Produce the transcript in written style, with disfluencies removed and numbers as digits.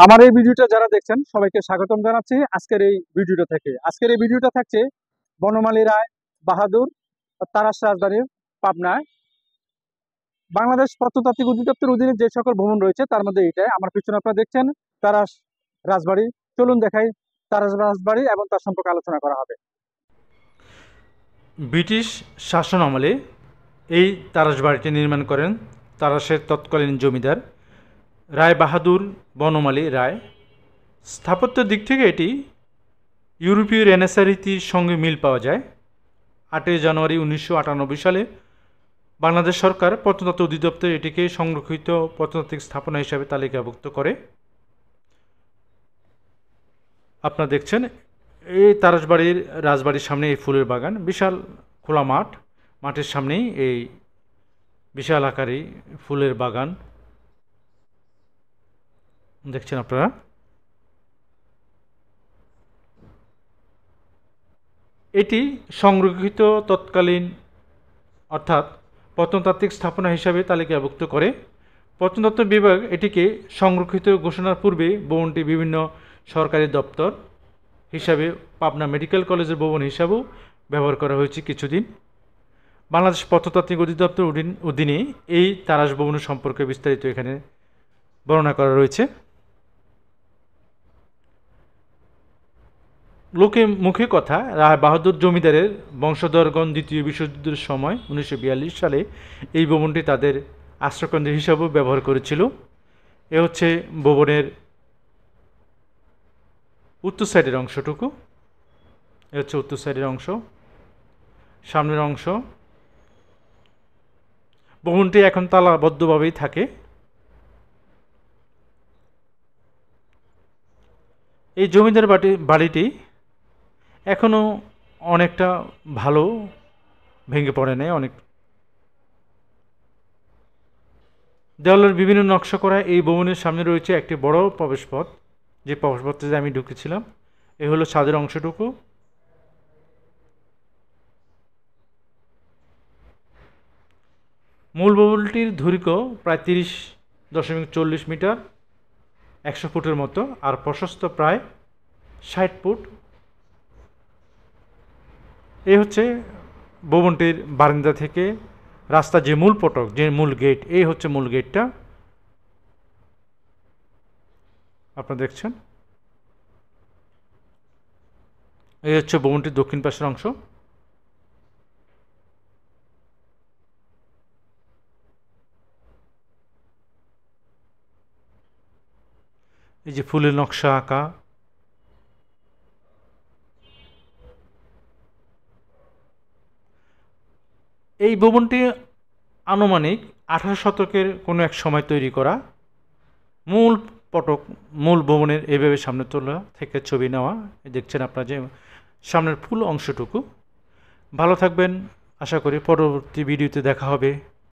আমার এই ভিডিওটা যারা দেখছেন সবাইকে স্বাগতম জানাচ্ছি আজকের এই ভিডিওটা থাকছে বনমালী রায় বাহাদুর তারাস রাজবাড়ী পাবনায় বাংলাদেশ প্রত্নতাত্ত্বিক অধিদপ্তর অধীনে যে সকল ভবন রয়েছে তার মধ্যে এটাই আমার পিছনে আপনারা দেখছেন তারাস রাজবাড়ী। চলুন দেখাই তারাস রাজবাড়ী এবং তার সম্পর্কে আলোচনা করা হবে। ব্রিটিশ শাসন আমলে এই তারাস বাড়িটি নির্মাণ করেন তারাসের তৎকালীন জমিদার রায় বাহাদুর বনমালী রায়। স্থাপত্যের দিক থেকে এটি ইউরোপীয় রেনেসাঁ রীতির সঙ্গে মিল পাওয়া যায়। 8 জানুয়ারি 1998 সালে বাংলাদেশ সরকার প্রত্নতত্ত্ব অধিদপ্তর এটিকে সংরক্ষিত প্রত্নতাত্ত্বিক স্থাপনা হিসাবে তালিকাভুক্ত করে। আপনারা দেখছেন এই তারাসবাড়ির রাজবাড়ির সামনে এই ফুলের বাগান, বিশাল খোলা মাঠ, মাঠের সামনেই এই বিশাল আকারে ফুলের বাগান দেখছেন আপনারা। এটি সংরক্ষিত তৎকালীন অর্থাৎ প্রত্নতাত্ত্বিক স্থাপনা হিসাবে তালিকাভুক্ত করে। প্রত্নতত্ত্ব বিভাগ এটিকে সংরক্ষিত ঘোষণার পূর্বে ভবনটি বিভিন্ন সরকারি দপ্তর হিসাবে পাবনা মেডিকেল কলেজের ভবন হিসাবেও ব্যবহার করা হয়েছে কিছুদিন। বাংলাদেশ প্রত্নতাত্ত্বিক অধিদপ্তর অধীনে এই তারাস ভবন সম্পর্কে বিস্তারিত এখানে বর্ণনা করা রয়েছে। লোকে মুখে কথা, রায় বাহাদুর জমিদারের বংশধরগণ দ্বিতীয় বিশ্বযুদ্ধের সময় 1942 সালে এই ভবনটি তাদের আশ্রয়কেন্দ্র হিসাবেও ব্যবহার করেছিল। এ হচ্ছে ভবনের উত্তর সাইডের অংশটুকু, এ হচ্ছে উত্তর সাইডের অংশ। সামনের অংশ, ভবনটি এখন তালাবদ্ধভাবেই থাকে। এই জমিদার বাড়িটি এখনও অনেকটা ভালো, ভেঙে পড়ে নাই। অনেক দেওয়ালের বিভিন্ন নকশা করা এই ভবনের সামনে রয়েছে একটি বড় প্রবেশপথ, যে প্রবেশপথে আমি ঢুকেছিলাম। এ হলো ছাদের অংশটুকু। মূল ভবনটির দৈর্ঘ্য প্রায় 30.40 মিটার, 100 ফুটের মতো, আর প্রশস্ত প্রায় 60 ফুট। এই হচ্ছে ভবনটির বারান্দা থেকে রাস্তা, যে মূল ফটক, যে মূল গেট, এই হচ্ছে মূল গেটটা আপনারা দেখছেন। এই হচ্ছে ভবনটির দক্ষিণ পাশের অংশ। এই যে ফুলের নকশা আঁকা। এই ভবনটি আনুমানিক 18 শতকের কোনো এক সময় তৈরি করা। মূল ফটক, মূল ভবনের এইভাবে সামনে তোলা থেকে ছবি নেওয়া। দেখছেন আপনারা যে সামনের ফুল অংশটুকু। ভালো থাকবেন, আশা করি পরবর্তী ভিডিওতে দেখা হবে।